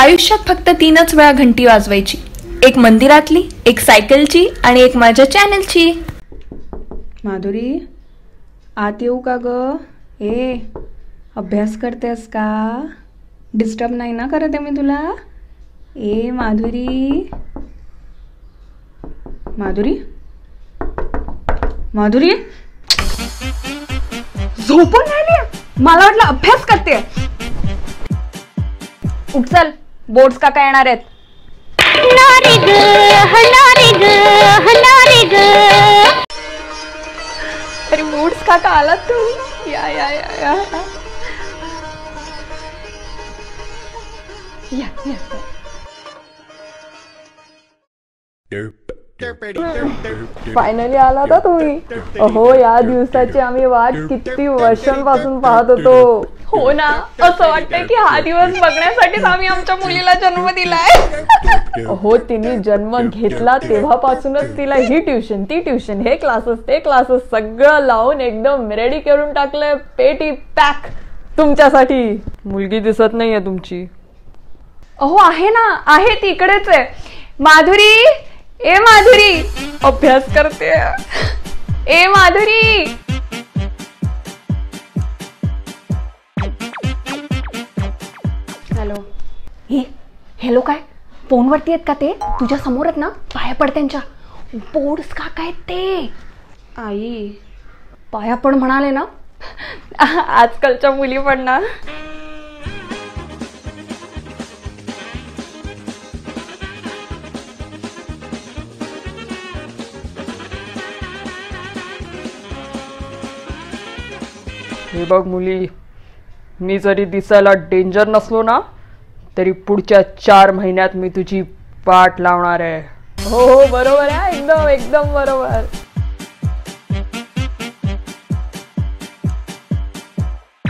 आयुष्यात फक्त 3च वेळा घंटी वाजवायची, एक मंदिरातली, एक सायकलची आणि एक माझ्या चॅनलची. माधुरी, आत येऊ का ग? ए, अभ्यास करतेस का? डिस्टर्ब नाही ना करत आहे मी तुला? ए माधुरी, माधुरी, माधुरी, झोपून राहिली? मला वाटलं अभ्यास करते. उठ चल, बोर्ड्स काका येणार आहेत. अरे बोर्ड्स काका आलात तुम्ही? या या या या या या. फायनली आला होता तुम्ही. अहो, या दिवसाची आम्ही वाट किती वर्षांपासून पाहत होतो. हो ना, असं वाटतंय की हा दिवस बघण्यासाठीच आम्ही आमच्या मुलीला जन्म दिलाय. हो, तिने जन्म घेतला तेव्हापासूनच तिला ही ट्युशन, ती ट्युशन, हे क्लासेस, ते क्लासेस सगळं लावून एकदम रेडी करून टाकलंय. पेटी पॅक तुमच्यासाठी. मुलगी दिसत नाहीये तुमची. अहो आहे ना, आहे ती इकडेच आहे. माधुरी, ए माधुरी, अभ्यास करते. ए माधुरी. हॅलो. हे हॅलो, काय फोनवरती आहेत का ते? तुझ्या समोर आहेत ना, पाया पड त्यांच्या. बोर्ड्स काका आहेत ते. आई, पाया पण म्हणाले ना, आजकालच्या मुली पण ना. हे बघ मुली, मी जरी दिसायला डेंजर नसलो ना, तरी पुढच्या 4 महिन्यात मी तुझी वाट लावणार आहे. हो हो, बरोबर आहे, एकदम एकदम बरोबर.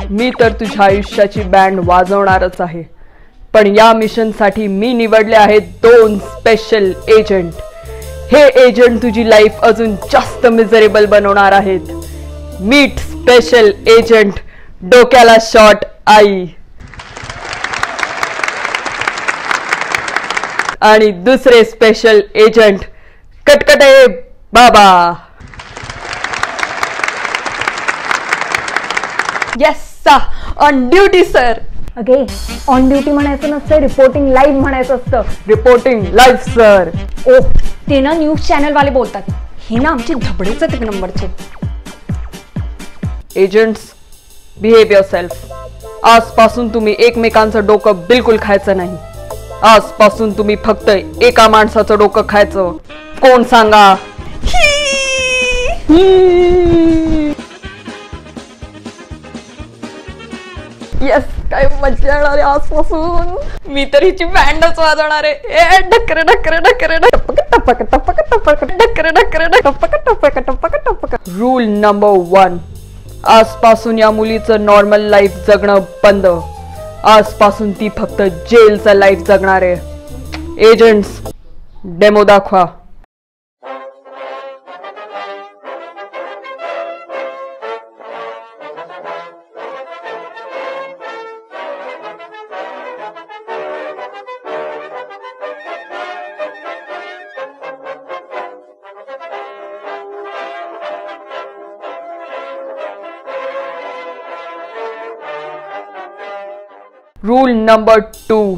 मी तर तुझ्या आयुष्याची बँड वाजवणारच आहे. पण या मिशन साठी मी निवडले आहेत 2 स्पेशल एजंट. हे एजंट तुझी लाईफ अजून जास्त मिझरेबल बनवणार आहेत. मीट स्पेशल एजंट डोक्याला शॉट आई आणि दुसरे स्पेशल एजंट कटकटे बाबा. Yes sir, on duty sir. अगे, ऑन ड्युटी म्हणायचं नसतं, रिपोर्टिंग लाईव्ह म्हणायचं असतं. Reporting live sir. ओ, ते ना न्यूज चॅनल वाले बोलतात. हे ना आमचे धबडेच आहेत 1 नंबरचे. Agents, behave yourself. आजपासून तुम्ही एकमेकांचं डोकं बिलकुल खायचं नाही. आजपासून तुम्ही फक्त एका माणसाचं डोकं खायचं. कोण सांगा? येस, काय मजा येणार आहे आजपासून. मी तर हिची बँडच वाजवणार आहे. ढकरे ढकरे ढकरे टपक टपक टपक टपक ढकरे ढकरे टपक टपक टपक टपक. रूल नंबर 1, आजपासून या मुलीचं नॉर्मल लाईफ जगणं बंद. आजपासून ती फक्त जेलचं लाईफ जगणार आहे. एजंट्स, डेमो दाखवा. रूल नंबर 2,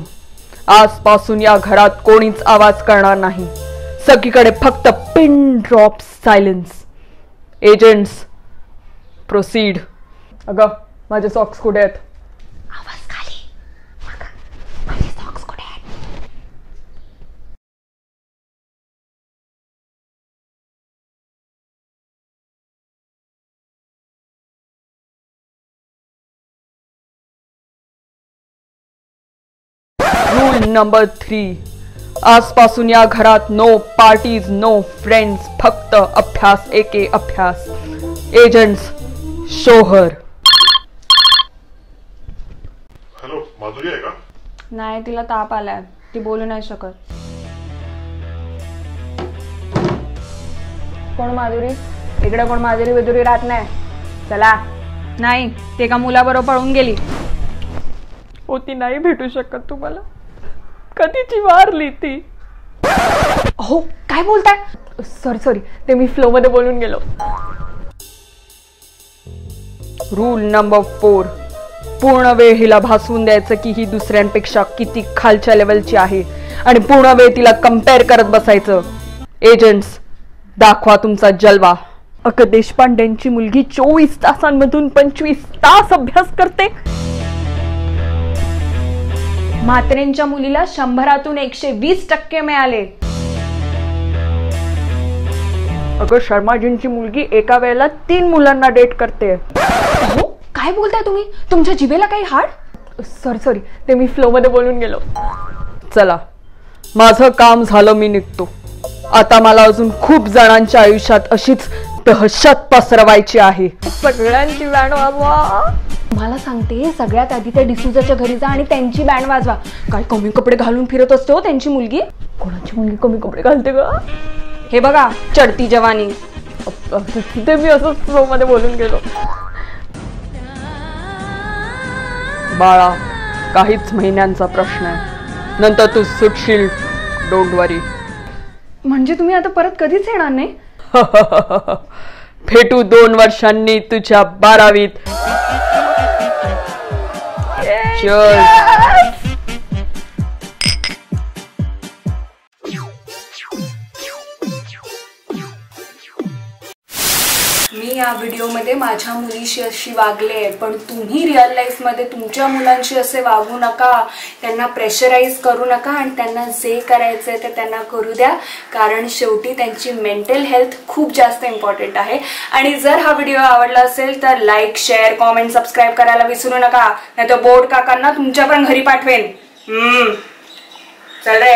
आजपासून या घरात कोणीच आवाज करणार नाही. सगळीकडे फक्त pin drop silence. Agents, proceed. अगं, माझे सॉक्स कुठे आहेत? आवाज खाली. माझे सॉक्स कुठे आहेत? रूल नंबर 3, आजपासून या घरात नो पार्टीज, नो फ्रेंड्स, फक्त अभ्यास, एके अभ्यास. एजंट्स, शोहर. हॅलो, माधुरी आहे का? नाही, तिला ताप आलाय, ती बोलू नाही शकत. कोण माधुरी? इकडे कोण माधुरी बिधुरी राहत नाही. चला. नाही, ते का मुलाबरोबर पळून गेली. हो, ती नाही भेटू शकत तुम्हाला. कधीची मारली ती. हो काय बोलताय. सॉरी ते मी फ्लो मध्ये बोलून गेलो. रूल नंबर 4, पूर्ण वेळ हिला भासवून द्यायचं की ही दुसऱ्यांपेक्षा किती खालच्या लेवलची आहे आणि पूर्ण वेळ तिला कम्पेअर करत बसायचं. एजंट्स दाखवा तुमचा जलवा. अगं देशपांडेंची मुलगी 24 तासांमधून 25 तास अभ्यास करते. म्हात्रेंच्या मुलीला 100तून 120% मिळाले. अगं शर्माजींची मुलगी एका वेळेला 3 मुलांना डेट करते. हो काय बोलताय तुम्ही. तुमच्या जिभेला काही हाड. सॉरी ते मी फ्लो मध्ये बोलून गेलो. चला माझं काम झालं, मी निघतो. आता मला अजून खूप जणांच्या आयुष्यात अशीच दहशत पसरवायची आहे. सगळ्यांची बँड वाजवा. मला सांगते सगळ्यात आधी त्या डिसूजाच्या घरी जा आणि त्यांची बँड वाजवा. काय कमी कपडे घालून फिरत असते हो त्यांची मुलगी. कोणाची मुलगी कमी कपडे घालते ग. हे बघा चढती जवानी. ते मी असं फ्लो मध्ये बोलून गेलो. बाळा काहीच महिन्यांचा प्रश्न आहे, नंतर तू सुटशील. डोंट वरी. म्हणजे तुम्ही आता परत कधीच येणार नाही. भेटू 2 वर्षांनी तुझ्या 12वीत. मी या व्हिडिओमध्ये माझ्या मुलीशी अशी वागले, पण तुम्ही रिअल लाईफ मध्ये तुमच्या मुलांशी असे वागू नका. त्यांना प्रेशराईज करू नका आणि त्यांना जे करायचंय ते त्यांना करू द्या, कारण शेवटी त्यांची मेंटल हेल्थ खूप जास्त इम्पॉर्टंट आहे. आणि जर हा व्हिडिओ आवडला असेल तर लाईक, शेअर, कॉमेंट, सबस्क्राईब करायला विसरू नका, नाही तर बोर्ड काकांना तुमच्या पण घरी पाठवेन. चल रे.